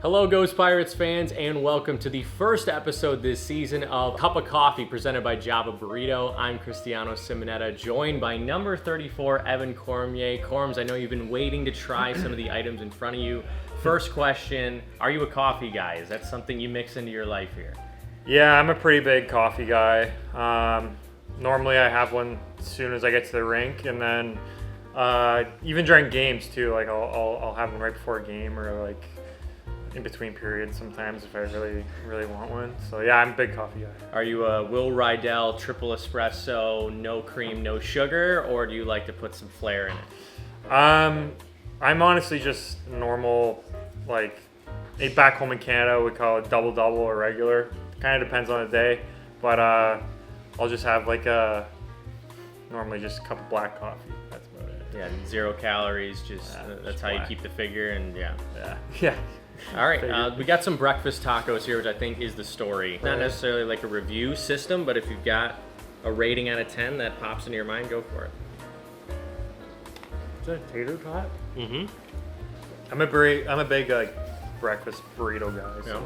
Hello, Ghost Pirates fans, and welcome to the first episode this season of Cup of Coffee presented by Java Burrito. I'm Cristiano Simonetta, joined by number 34, Evan Cormier. Corms, I know you've been waiting to try some of the items in front of you. First question, are you a coffee guy? Is that something you mix into your life here? Yeah, I'm a pretty big coffee guy. Normally I have one as soon as I get to the rink, and then even during games too. Like I'll have one right before a game or like in between periods sometimes if I really want one. So yeah, I'm a big coffee guy. Are you a Will Rydell triple espresso, no cream, no sugar, or do you like to put some flair in it? I'm honestly just normal, like back home in Canada we call it double or regular. Kind of depends on the day, but I'll just have like normally just a cup of black coffee. That's about it. Yeah, 0 calories, just that's how you keep the figure, and yeah. All right, we got some breakfast tacos here, which I think is the story. Not necessarily like a review system, but if you've got a rating out of 10 that pops into your mind, go for it. Is that a tater tot? Mm-hmm. I'm a big like breakfast burrito guy. So,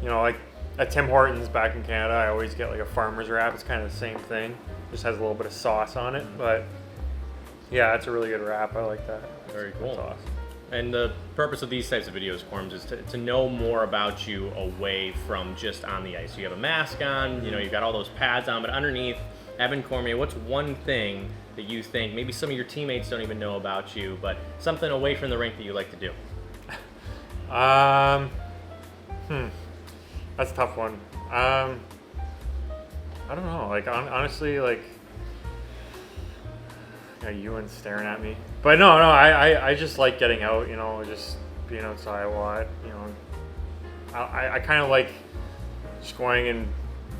yeah. Like at Tim Hortons back in Canada, I always get like a farmer's wrap. It's kind of the same thing, just has a little bit of sauce on it. But yeah, it's a really good wrap. I like that. Very cool. That's awesome. And the purpose of these types of videos, Corms, is to know more about you away from just on the ice. You have a mask on, you've got all those pads on, but underneath, Evan Cormier, what's one thing that you think maybe some of your teammates don't even know about you, but something away from the rink that you like to do? That's a tough one. I don't know. Like honestly, like Ewan's staring at me. But no, I just like getting out, just being outside a lot, I kind of like just going and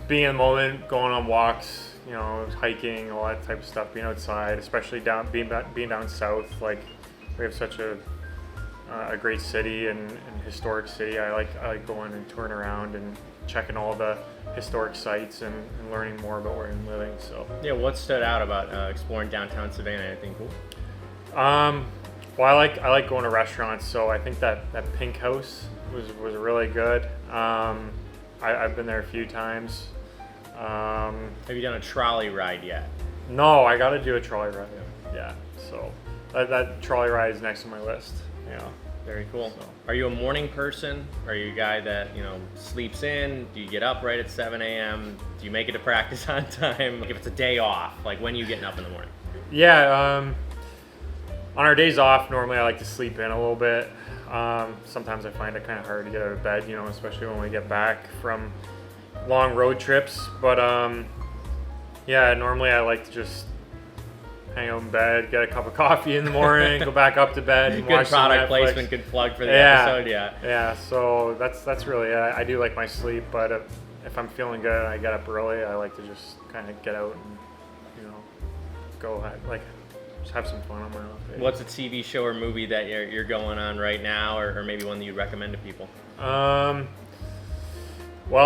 being in the moment, going on walks, hiking, all that type of stuff, being outside, especially being down south. Like we have such a great city and historic city. I like going and touring around and checking all the historic sites and learning more about where I'm living. So yeah, what stood out about exploring downtown Savannah? Anything cool? Well, I like going to restaurants, so I think that Pink House was really good. I've been there a few times. Have you done a trolley ride yet? No, I got to do a trolley ride. Yeah, so that trolley ride is next on my list. Very cool. So, are you a morning person? Are you a guy that sleeps in? Do you get up right at 7 a.m.? Do you make it to practice on time? Like if it's a day off, like when are you getting up in the morning? Yeah, on our days off, normally I like to sleep in a little bit. Sometimes I find it kind of hard to get out of bed, especially when we get back from long road trips. But yeah, normally I like to just hang out in bed, get a cup of coffee in the morning, go back up to bed, and good watch product some Netflix. placement, good plug for the episode. Yeah. So that's really it. I do like my sleep, but if I'm feeling good and I get up early, I like to just kind of get out and go just have some fun on my own day. What's a TV show or movie that you're going on right now, or maybe one that you'd recommend to people? Well,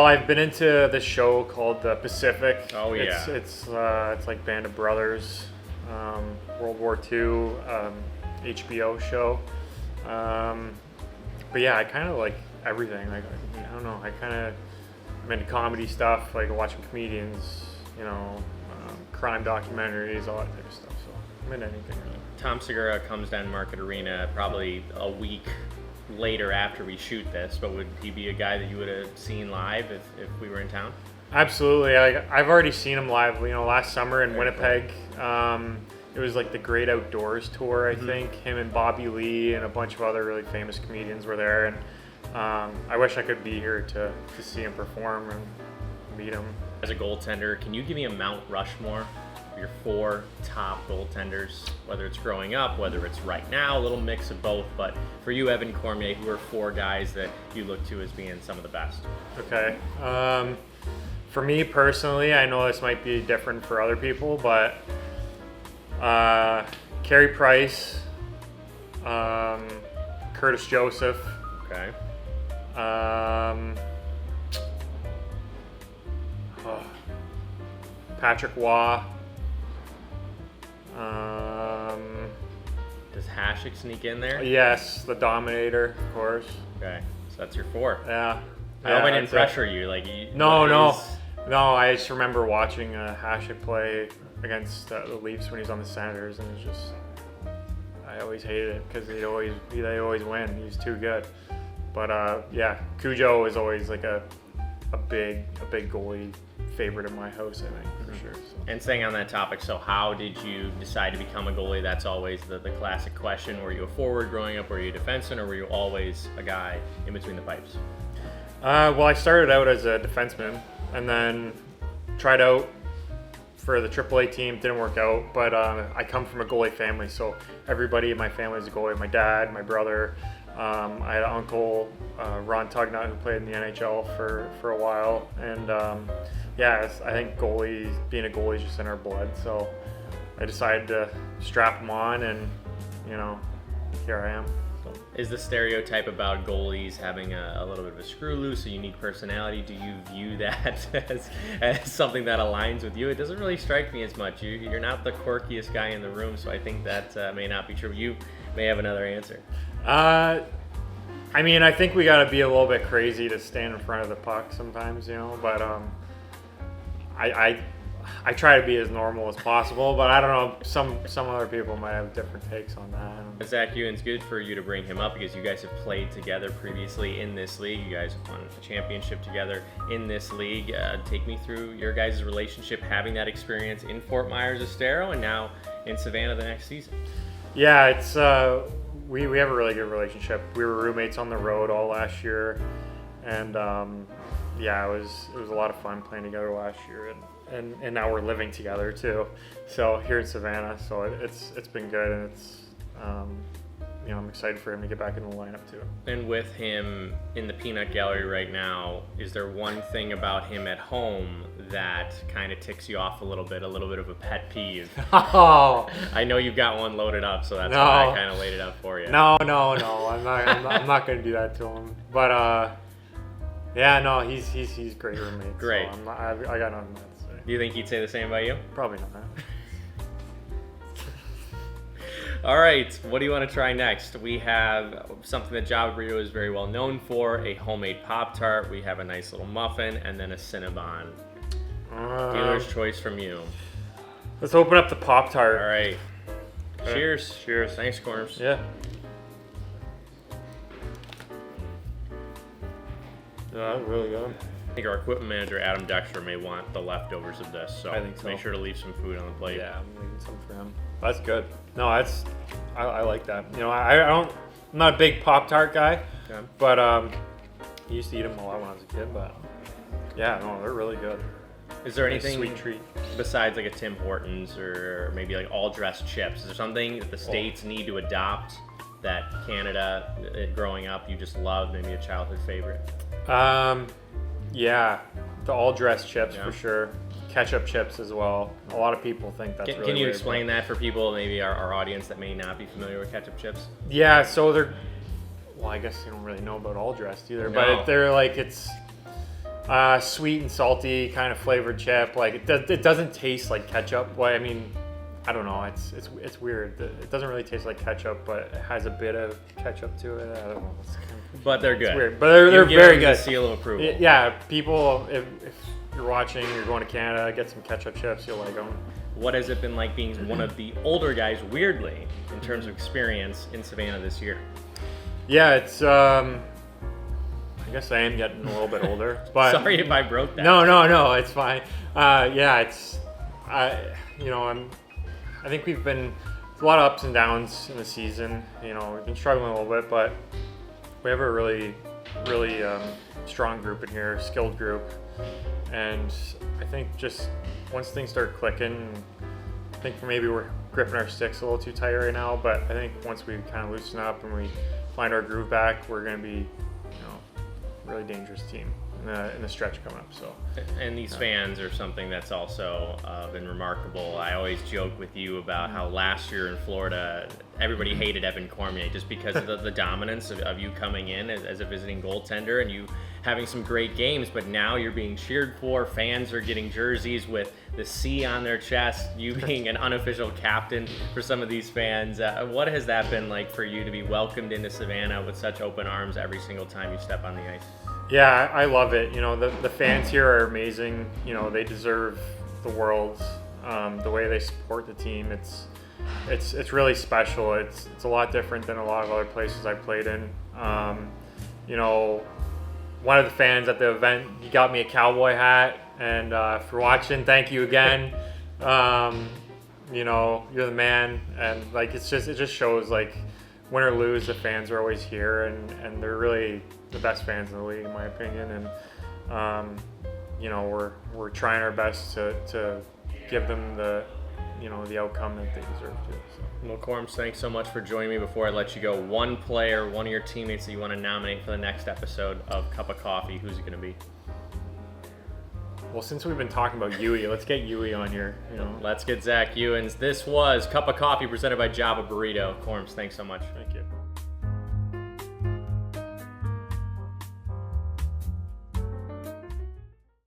I've been into this show called The Pacific. Oh yeah. It's like Band of Brothers, World War II, HBO show. But yeah, I kind of like everything. Like I don't know. I'm into comedy stuff, like watching comedians, crime documentaries, all that type of stuff. So I'm into anything really. Tom Segura comes down Market Arena probably a week later after we shoot this, but would he be a guy that you would have seen live if we were in town? Absolutely. I've already seen him live. Last summer in Winnipeg. It was like the Great Outdoors tour, I think. Him and Bobby Lee and a bunch of other really famous comedians were there, and I wish I could be here to see him perform and meet him. As a goaltender, can you give me a Mount Rushmore of your 4 top goaltenders, whether it's growing up, whether it's right now, a little mix of both, but for you, Evan Cormier, who are 4 guys that you look to as being some of the best? Okay. For me personally, I know this might be different for other people, but Carey Price, Curtis Joseph. Okay. Patrick Waugh. Does Hasek sneak in there? Yes, the Dominator, of course. Okay. So that's your 4. Yeah. I hope I didn't pressure you. Like No. I just remember watching Hasek play against the Leafs when he was on the Senators, and I always hated it because they always win. He was too good. But Cujo is always like a big goalie favorite in my house, I think, for sure. So. And staying on that topic, so how did you decide to become a goalie? That's always the classic question. Were you a forward growing up? Were you a defenseman, or were you always a guy in between the pipes? Well, I started out as a defenseman and then tried out for the AAA team. Didn't work out, but I come from a goalie family, so everybody in my family is a goalie. My dad, my brother. I had an uncle, Ron Tugnut, who played in the NHL for a while, and I think being a goalie is just in our blood. So I decided to strap them on, and here I am. So. Is the stereotype about goalies having a little bit of a screw loose, a unique personality? Do you view that as something that aligns with you? It doesn't really strike me as much. You're not the quirkiest guy in the room, so I think that may not be true. You may have another answer. I think we got to be a little bit crazy to stand in front of the puck sometimes, but I try to be as normal as possible, but I don't know, some other people might have different takes on that. Zach Ewan's good for you to bring him up because you guys have played together previously in this league. You guys have won a championship together in this league. Take me through your guys' relationship, having that experience in Fort Myers Estero and now in Savannah the next season. Yeah, it's we have a really good relationship. We were roommates on the road all last year, and it was a lot of fun playing together last year, and now we're living together too. So here in Savannah, so it's been good, and it's I'm excited for him to get back in the lineup too. And with him in the peanut gallery right now, is there one thing about him at home that kind of ticks you off a little bit of a pet peeve? Oh, I know you've got one loaded up, so that's why I kind of laid it up for you. No, I'm not going to do that to him. But he's great roommate. Great. So I got nothing to say. Do you think he'd say the same about you? Probably not. All right, what do you want to try next? We have something that Java Burrito is very well known for, a homemade Pop-Tart. We have a nice little muffin, and then a Cinnabon. Dealer's choice from you. Let's open up the Pop-Tart. All right. Okay. Cheers. Cheers. Thanks, Corms. Yeah. Yeah, that's really good. I think our equipment manager, Adam Dexter, may want the leftovers of this, so I think so. Make sure to leave some food on the plate. Yeah, I'm leaving some for him. That's good. No, I like that. I'm not a big Pop-Tart guy, Okay. but I used to eat them a lot when I was a kid, but yeah, no, they're really good. Is there anything sweet treat besides like a Tim Hortons or maybe like all dressed chips? Is there something that the states need to adopt that Canada, growing up, you just loved, maybe a childhood favorite? Yeah, the all dressed chips for sure. Ketchup chips as well. A lot of people think that's really Can you weird, explain that for people, maybe our audience that may not be familiar with ketchup chips? Yeah, so I guess you don't really know about all dressed either, but they're like, it's sweet and salty kind of flavored chip. Like it doesn't taste like ketchup. Well, I mean, I don't know. It's weird. It doesn't really taste like ketchup, but it has a bit of ketchup to it. I don't know. But they're good. It's weird. But they're very good. Seal of approval. Yeah, people, if you're watching, you're going to Canada, get some ketchup chips, you'll like them. What has it been like being one of the older guys, weirdly, in terms of experience in Savannah this year? Yeah, it's I guess I am getting a little bit older. But sorry if I broke that. No, it's fine. It's I think we've been a lot of ups and downs in the season. We've been struggling a little bit, but we have a really strong group in here, skilled group, and I think just once things start clicking, I think maybe we're gripping our sticks a little too tight right now, but I think once we kind of loosen up and we find our groove back, we're going to be, a really dangerous team in the stretch coming up. So. And these fans are something that's also been remarkable. I always joke with you about how last year in Florida, everybody hated Evan Cormier just because of the dominance of you coming in as a visiting goaltender and you having some great games, but now you're being cheered for. Fans are getting jerseys with the C on their chest, you being an unofficial captain for some of these fans. What has that been like for you to be welcomed into Savannah with such open arms every single time you step on the ice? Yeah, I love it. You know, the fans here are amazing. You know, they deserve the world. The way they support the team, it's really special. It's a lot different than a lot of other places I've played in. You know, one of the fans at the event, he got me a cowboy hat, and for watching, thank you again. You know, you're the man, and like it just shows like win or lose, the fans are always here, and they're really the best fans in the league, in my opinion. And you know, we're trying our best to give them the outcome that they deserve to. So. Well, Corms, thanks so much for joining me. Before I let you go, one player, one of your teammates that you want to nominate for the next episode of Cup of Coffee, who's it going to be? Well, since we've been talking about Yui, let's get Yui on here. You know, let's get Zach Ewens. This was Cup of Coffee presented by Java Burrito. Corms, thanks so much. Thank you.